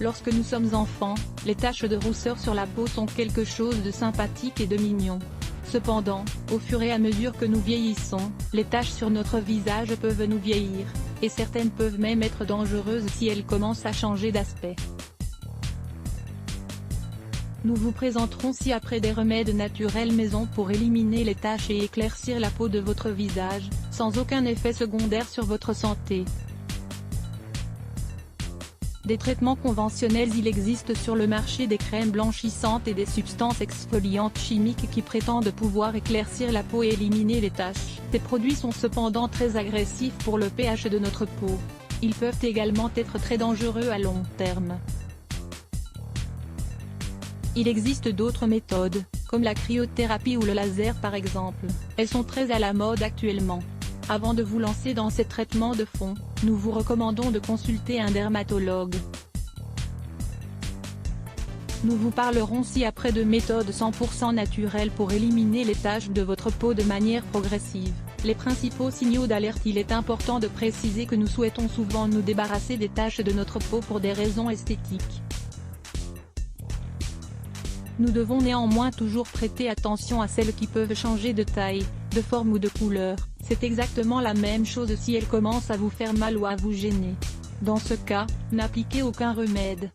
Lorsque nous sommes enfants, les taches de rousseur sur la peau sont quelque chose de sympathique et de mignon. Cependant, au fur et à mesure que nous vieillissons, les taches sur notre visage peuvent nous vieillir, et certaines peuvent même être dangereuses si elles commencent à changer d'aspect. Nous vous présenterons ci-après des remèdes naturels maison pour éliminer les taches et éclaircir la peau de votre visage, sans aucun effet secondaire sur votre santé. Des traitements conventionnels. Il existe sur le marché des crèmes blanchissantes et des substances exfoliantes chimiques qui prétendent pouvoir éclaircir la peau et éliminer les taches. Ces produits sont cependant très agressifs pour le pH de notre peau. Ils peuvent également être très dangereux à long terme. Il existe d'autres méthodes, comme la cryothérapie ou le laser par exemple. Elles sont très à la mode actuellement. Avant de vous lancer dans ces traitements de fond, nous vous recommandons de consulter un dermatologue. Nous vous parlerons ci-après de méthodes 100% naturelles pour éliminer les taches de votre peau de manière progressive. Les principaux signaux d'alerte. Il est important de préciser que nous souhaitons souvent nous débarrasser des taches de notre peau pour des raisons esthétiques. Nous devons néanmoins toujours prêter attention à celles qui peuvent changer de taille, de forme ou de couleur. C'est exactement la même chose si elles commencent à vous faire mal ou à vous gêner. Dans ce cas, n'appliquez aucun remède.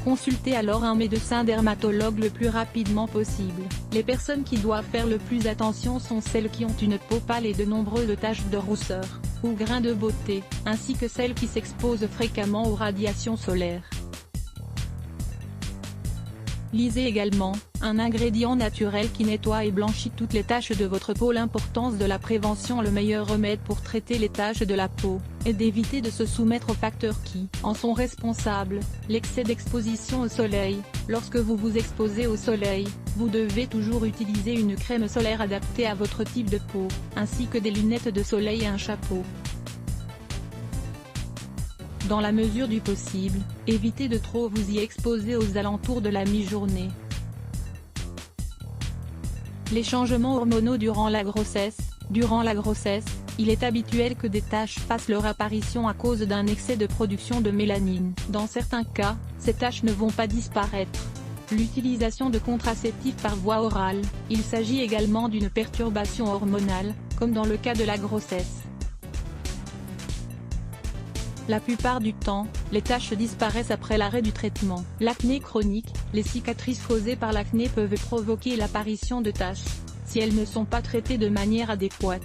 Consultez alors un médecin dermatologue le plus rapidement possible. Les personnes qui doivent faire le plus attention sont celles qui ont une peau pâle et de nombreuses taches de rousseur, ou grains de beauté, ainsi que celles qui s'exposent fréquemment aux radiations solaires. Lisez également, un ingrédient naturel qui nettoie et blanchit toutes les taches de votre peau. L'importance de la prévention. Le meilleur remède pour traiter les taches de la peau, est d'éviter de se soumettre aux facteurs qui en sont responsables. L'excès d'exposition au soleil. Lorsque vous vous exposez au soleil, vous devez toujours utiliser une crème solaire adaptée à votre type de peau, ainsi que des lunettes de soleil et un chapeau. Dans la mesure du possible, évitez de trop vous y exposer aux alentours de la mi-journée. Les changements hormonaux durant la grossesse. Durant la grossesse, il est habituel que des taches fassent leur apparition à cause d'un excès de production de mélanine. Dans certains cas, ces taches ne vont pas disparaître. L'utilisation de contraceptifs par voie orale. Il s'agit également d'une perturbation hormonale, comme dans le cas de la grossesse. La plupart du temps, les taches disparaissent après l'arrêt du traitement. L'acné chronique. Les cicatrices causées par l'acné peuvent provoquer l'apparition de taches, si elles ne sont pas traitées de manière adéquate.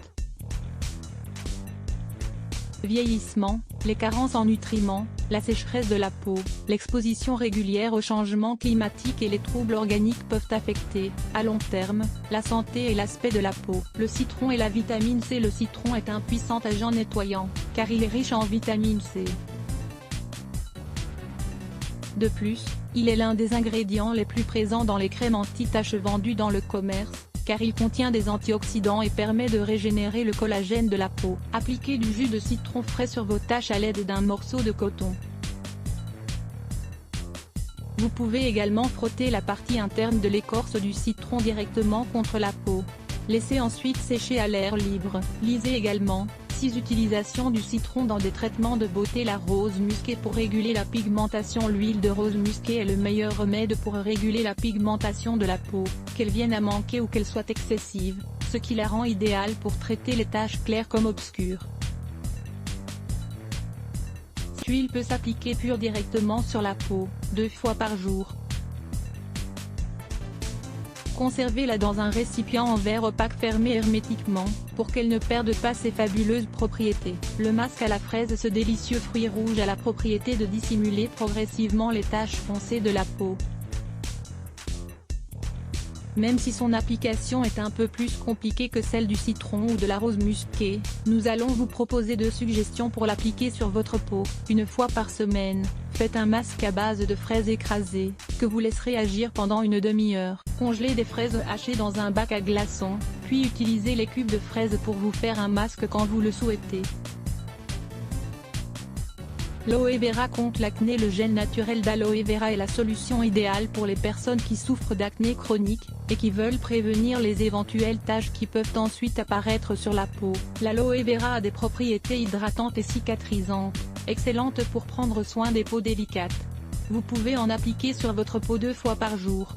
Vieillissement, les carences en nutriments, la sécheresse de la peau, l'exposition régulière aux changements climatiques et les troubles organiques peuvent affecter, à long terme, la santé et l'aspect de la peau. Le citron et la vitamine C. Le citron est un puissant agent nettoyant, car il est riche en vitamine C. De plus, il est l'un des ingrédients les plus présents dans les crèmes anti-taches vendues dans le commerce, car il contient des antioxydants et permet de régénérer le collagène de la peau. Appliquez du jus de citron frais sur vos taches à l'aide d'un morceau de coton. Vous pouvez également frotter la partie interne de l'écorce du citron directement contre la peau. Laissez ensuite sécher à l'air libre. Lisez également, 6 utilisations du citron dans des traitements de beauté. La rose musquée pour réguler la pigmentation. L'huile de rose musquée est le meilleur remède pour réguler la pigmentation de la peau, qu'elle vienne à manquer ou qu'elle soit excessive, ce qui la rend idéale pour traiter les taches claires comme obscures. Cette huile peut s'appliquer pure directement sur la peau, 2 fois par jour. Conservez-la dans un récipient en verre opaque fermé hermétiquement, pour qu'elle ne perde pas ses fabuleuses propriétés. Le masque à la fraise. Ce délicieux fruit rouge a la propriété de dissimuler progressivement les taches foncées de la peau. Même si son application est un peu plus compliquée que celle du citron ou de la rose musquée, nous allons vous proposer 2 suggestions pour l'appliquer sur votre peau. Une fois par semaine, faites un masque à base de fraises écrasées, que vous laisserez agir pendant une demi-heure. Congelez des fraises hachées dans un bac à glaçons, puis utilisez les cubes de fraises pour vous faire un masque quand vous le souhaitez. L'aloe vera contre l'acné. Le gel naturel d'aloe vera est la solution idéale pour les personnes qui souffrent d'acné chronique, et qui veulent prévenir les éventuelles taches qui peuvent ensuite apparaître sur la peau. L'aloe vera a des propriétés hydratantes et cicatrisantes, excellente pour prendre soin des peaux délicates. Vous pouvez en appliquer sur votre peau 2 fois par jour.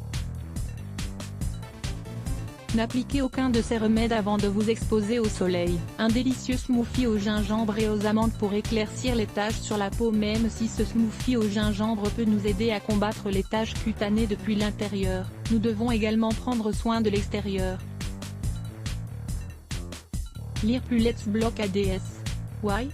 N'appliquez aucun de ces remèdes avant de vous exposer au soleil. Un délicieux smoothie au gingembre et aux amandes pour éclaircir les taches sur la peau. Même si ce smoothie au gingembre peut nous aider à combattre les taches cutanées depuis l'intérieur, nous devons également prendre soin de l'extérieur. Lire plus Let's Block ADS. Why?